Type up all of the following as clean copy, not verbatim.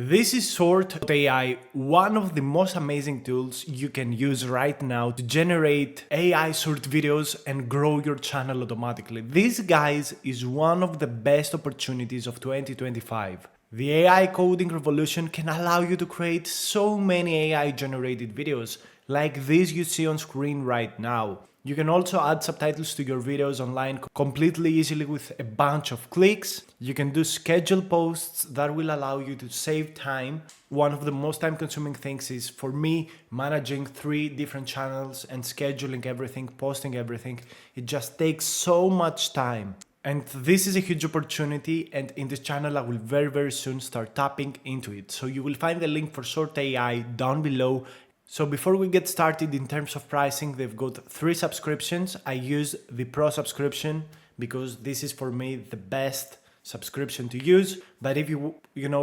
This is Short.AI, one of the most amazing tools you can use right now to generate AI short videos and grow your channel automatically. This, guys, is one of the best opportunities of 2025. The AI coding revolution can allow you to create so many AI generated videos like this you see on screen right now. You can also add subtitles to your videos online completely easily with a bunch of clicks. You can do scheduled posts that will allow you to save time. One of the most time consuming things is, for me, managing 3 different channels and scheduling everything, posting everything. It just takes so much time. And this is a huge opportunity, and in this channel I will very soon start tapping into it. So you will find the link for Short.AI down below. So before we get started, in terms of pricing, they've got 3 subscriptions. I use the Pro subscription because this is for me the best subscription to use. But if you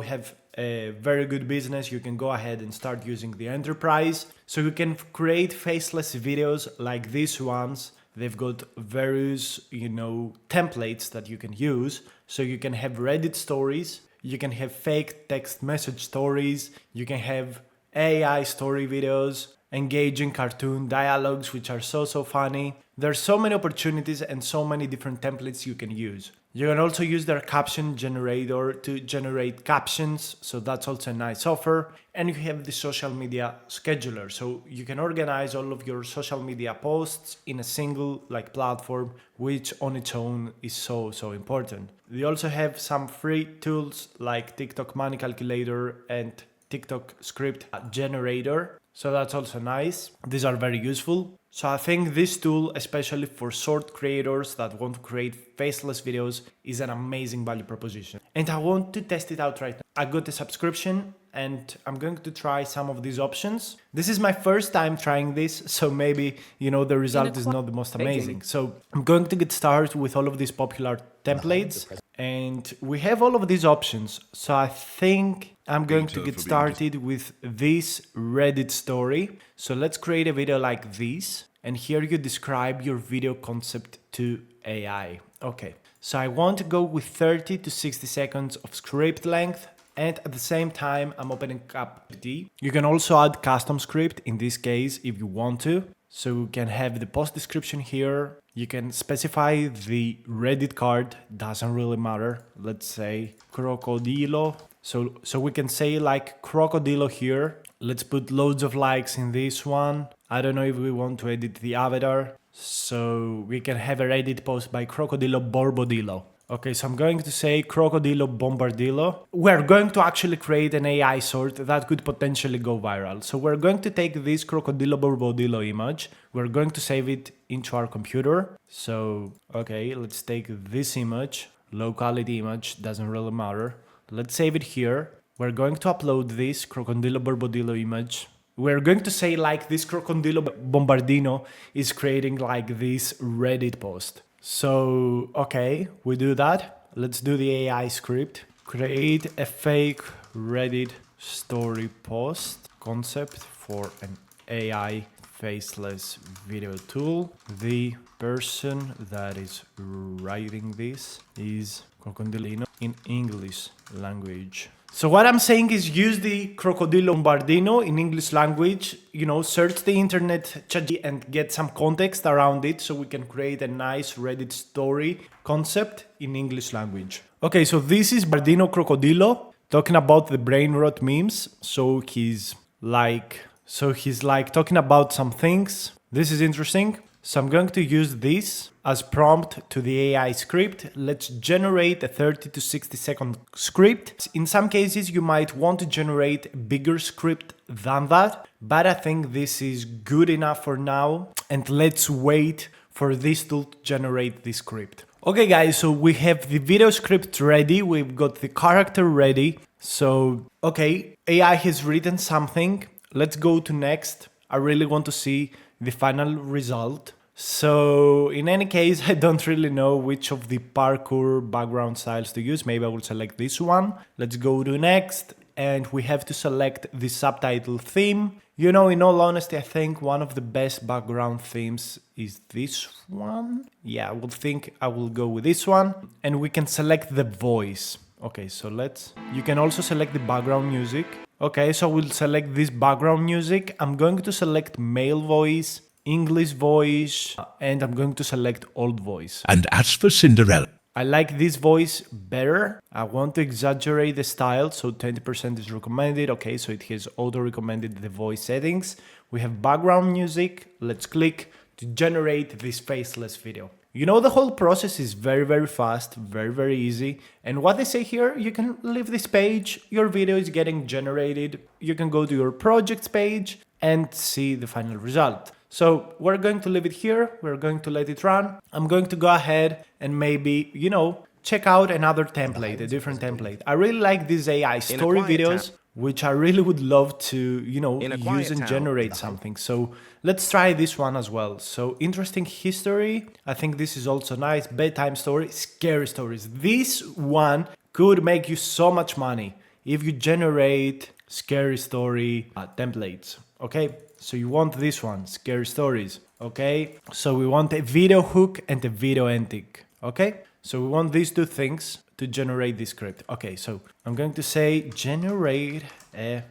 have a very good business, you can go ahead and start using the Enterprise. So you can create faceless videos like these ones. They've got various, templates that you can use. So you can have Reddit stories, you can have fake text message stories, you can have AI story videos, engaging cartoon dialogues, which are so funny. There's so many opportunities and so many different templates you can use. You can also use their caption generator to generate captions, so that's also a nice offer. And you have the social media scheduler, so you can organize all of your social media posts in a single platform, which on its own is so important. They also have some free tools like TikTok Money Calculator and TikTok script generator, so that's also nice. These are very useful. So I think this tool, especially for short creators that want to create faceless videos, is an amazing value proposition. And I want to test it out right now. I got a subscription and I'm going to try some of these options. This is my first time trying this, so maybe, the result is not the most amazing. So I'm going to get started with all of these popular templates. And we have all of these options. So I think I'm going to get started with this Reddit story. So let's create a video like this. And here you describe your video concept to AI. Okay, so I want to go with 30 to 60 seconds of script length. And at the same time, I'm opening up D. You can also add custom script in this case if you want to. So you can have the post description here. You can specify the Reddit card, doesn't really matter. Let's say crocodilo. So we can say crocodilo here. Let's put loads of likes in this one. I don't know if we want to edit the avatar. So we can have a Reddit post by crocodilo borbodilo. Okay, so I'm going to say crocodilo bombardillo. We're going to actually create an AI sort that could potentially go viral. So we're going to take this crocodilo borbodillo image. We're going to save it into our computer. So, okay, let's take this image. Low quality image, doesn't really matter. Let's save it here. We're going to upload this crocodilo borbodillo image. We're going to say this crocodilo bombardino is creating this Reddit post. So, okay, we do that. Let's do the AI script. Create a fake Reddit story post concept for an AI faceless video tool. The person that is writing this is Crocodilino in English language. So what I'm saying is use the crocodilo bombardino in English language, search the internet and get some context around it so we can create a nice Reddit story concept in English language. Okay, so this is Bardino Crocodilo talking about the brain rot memes. So he's talking about some things. This is interesting. So I'm going to use this as prompt to the AI script. Let's generate a 30 to 60 second script. In some cases, you might want to generate a bigger script than that, but I think this is good enough for now. And let's wait for this tool to generate the script. Okay, guys, so we have the video script ready. We've got the character ready. So, okay, AI has written something. Let's go to next. I really want to see the final result. So in any case, I don't really know which of the parkour background styles to use. Maybe I will select this one. Let's go to next. And we have to select the subtitle theme. In all honesty, I think one of the best background themes is this one. Yeah, I would think I will go with this one. And we can select the voice. Okay, so you can also select the background music. Okay, so we'll select this background music. I'm going to select male voice, English voice, and I'm going to select old voice. And as for Cinderella, I like this voice better. I want to exaggerate the style, so 20% is recommended. Okay, so it has auto-recommended the voice settings. We have background music. Let's click to generate this faceless video. You know, the whole process is very, very fast, very, very easy. And what they say here, you can leave this page, your video is getting generated. You can go to your projects page and see the final result. So we're going to leave it here. We're going to let it run. I'm going to go ahead and maybe, you know, check out another template, a different template. I really like these AI story videos, which I really would love to, you know, use and generate something. So let's try this one as well. So interesting history. I think this is also nice. Bedtime story, scary stories. This one could make you so much money if you generate scary story templates. Okay, so you want this one, scary stories. Okay, so we want a video hook and a video ending. Okay, so we want these two things to generate this script. Okay, so I'm going to say generate a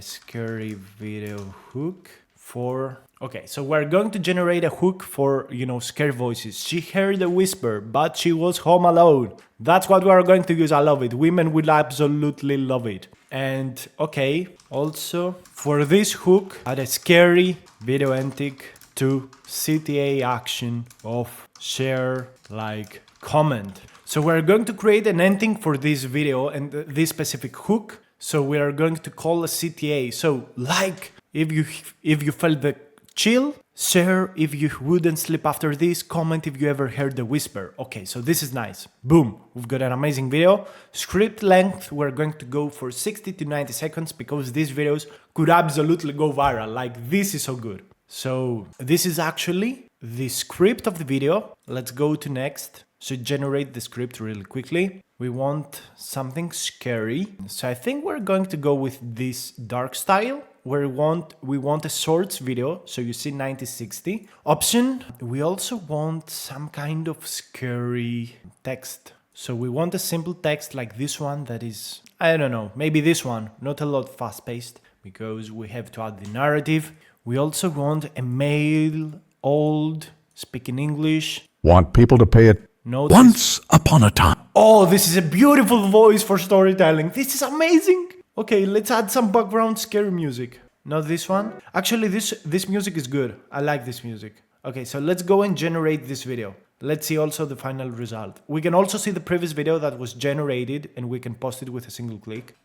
scary video hook for... Okay, so we're going to generate a hook for, you know, scary voices. She heard a whisper, but she was home alone. That's what we're going to use. I love it. Women will absolutely love it. And okay, also for this hook, add a scary video ending to CTA action of share, like, comment. So we're going to create an ending for this video and this specific hook. So we are going to call a CTA. So like if you felt the chill, share if you wouldn't sleep after this, comment if you ever heard the whisper. Okay, so this is nice. Boom, we've got an amazing video. Script length, we're going to go for 60 to 90 seconds because these videos could absolutely go viral. Like, this is so good. So this is actually the script of the video. Let's go to next. So generate the script really quickly. We want something scary. So I think we're going to go with this dark style. Where we want a shorts video, so you see 90-60. Option, we also want some kind of scary text. So we want a simple text like this one that is, I don't know, maybe this one, not a lot fast-paced, because we have to add the narrative. We also want a male, old, speaking English. Want people to pay it. Notice. Once upon a time. Oh, this is a beautiful voice for storytelling. This is amazing. Okay, let's add some background scary music. Not this one. Actually, this music is good. I like this music. Okay, so let's go and generate this video. Let's see also the final result. We can also see the previous video that was generated and we can post it with a single click.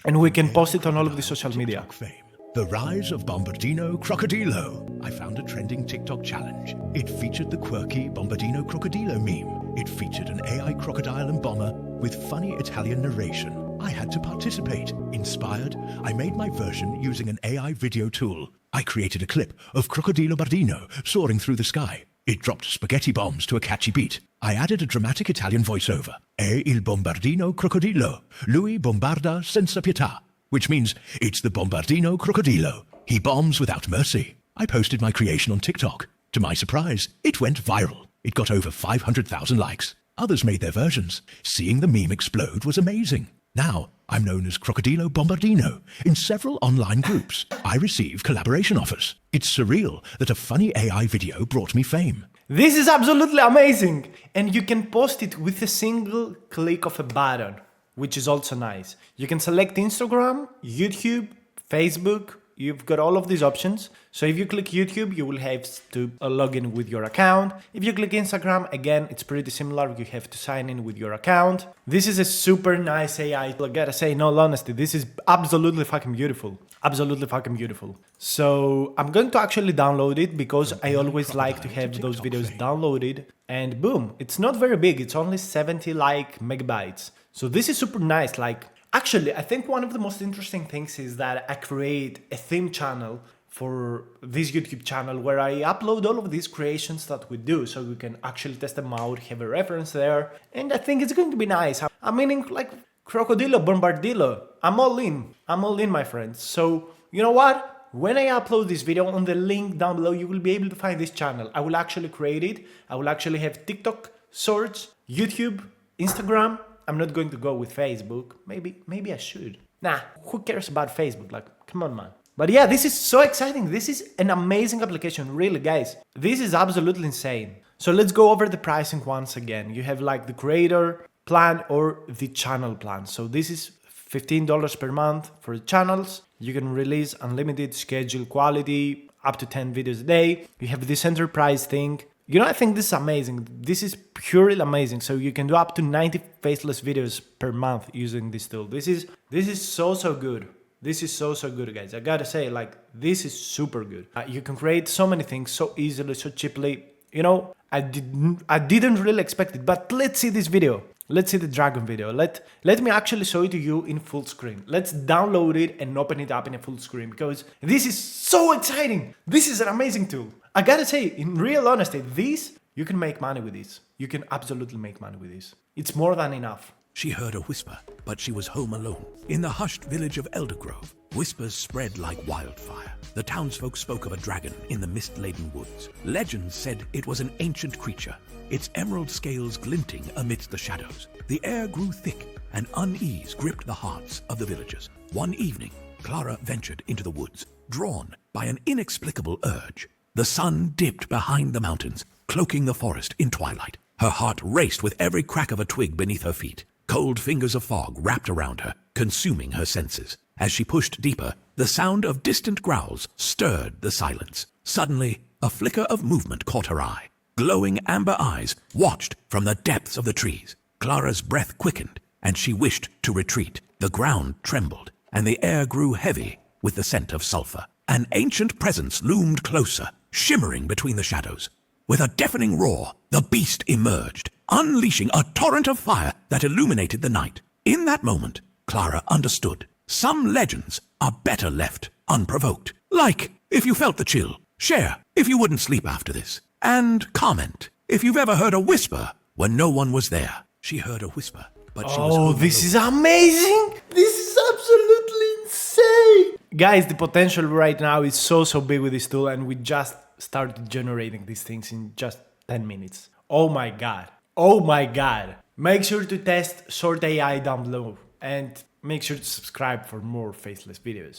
And we can post it on all of the social media. The rise of Bombardino Crocodilo. I found a trending TikTok challenge. It featured the quirky Bombardino Crocodilo meme. It featured an AI crocodile and bomber with funny Italian narration. I had to participate. Inspired, I made my version using an AI video tool. I created a clip of Crocodilo Bardino soaring through the sky. It dropped spaghetti bombs to a catchy beat. I added a dramatic Italian voiceover. E il Bombardino Crocodilo. Lui bombarda senza pietà. Which means it's the Bombardino Crocodilo. He bombs without mercy. I posted my creation on TikTok. To my surprise, it went viral. It got over 500,000 likes. Others made their versions. Seeing the meme explode was amazing. Now, I'm known as Crocodilo Bombardino in several online groups. I receive collaboration offers. It's surreal that a funny AI video brought me fame. This is absolutely amazing! And you can post it with a single click of a button, which is also nice. You can select Instagram, YouTube, Facebook. You've got all of these options. So if you click YouTube, you will have to log in with your account. If you click Instagram, again, it's pretty similar. You have to sign in with your account. This is a super nice AI. I gotta say, in all honesty, this is absolutely fucking beautiful. Absolutely fucking beautiful. So I'm going to actually download it because I always like to have those videos downloaded. And boom, it's not very big. It's only 70 megabytes. So this is super nice. Actually, I think one of the most interesting things is that I create a theme channel for this YouTube channel where I upload all of these creations that we do so we can actually test them out, have a reference there, and I think it's going to be nice. I'm meaning like Crocodilo, Bombardillo. I'm all in, my friends. So, you know what? When I upload this video, on the link down below, you will be able to find this channel. I will actually create it. I will actually have TikTok, Shorts, YouTube, Instagram, I'm not going to go with Facebook. Maybe I should. Nah, who cares about Facebook? Like, come on, man. But yeah, this is so exciting. This is an amazing application, really, guys. This is absolutely insane. So let's go over the pricing once again. You have like the creator plan or the channel plan. So this is $15 per month for the channels. You can release unlimited schedule quality, up to 10 videos a day. You have this enterprise thing. You know, I think this is amazing. This is purely amazing. So you can do up to 90 faceless videos per month using this tool. This is so good. This is so good, guys. I gotta say, like, this is super good. You can create so many things so easily, so cheaply. You know, I didn't really expect it, but let's see this video. Let's see the dragon video. Let me actually show it to you in full screen. Let's download it and open it up in a full screen because this is so exciting. This is an amazing tool. I gotta say, in real honesty, you can make money with this. You can absolutely make money with this. It's more than enough. She heard a whisper, but she was home alone. In the hushed village of Eldergrove, whispers spread like wildfire. The townsfolk spoke of a dragon in the mist-laden woods. Legends said it was an ancient creature, its emerald scales glinting amidst the shadows. The air grew thick, and unease gripped the hearts of the villagers. One evening, Clara ventured into the woods, drawn by an inexplicable urge. The sun dipped behind the mountains, cloaking the forest in twilight. Her heart raced with every crack of a twig beneath her feet. Cold fingers of fog wrapped around her, consuming her senses. As she pushed deeper, the sound of distant growls stirred the silence. Suddenly, a flicker of movement caught her eye. Glowing amber eyes watched from the depths of the trees. Clara's breath quickened, and she wished to retreat. The ground trembled, and the air grew heavy with the scent of sulfur. An ancient presence loomed closer, shimmering between the shadows. With a deafening roar, the beast emerged, unleashing a torrent of fire that illuminated the night. In that moment, Clara understood. Some legends are better left unprovoked. Like if you felt the chill, share if you wouldn't sleep after this, and comment if you've ever heard a whisper when no one was there. She heard a whisper, but she was home this alone. is amazing. This is absolutely insane. Guys, the potential right now is so big with this tool, and we just started generating these things in just 10 minutes. Oh my god. Oh my god. Make sure to test Short.AI down below and make sure to subscribe for more faceless videos.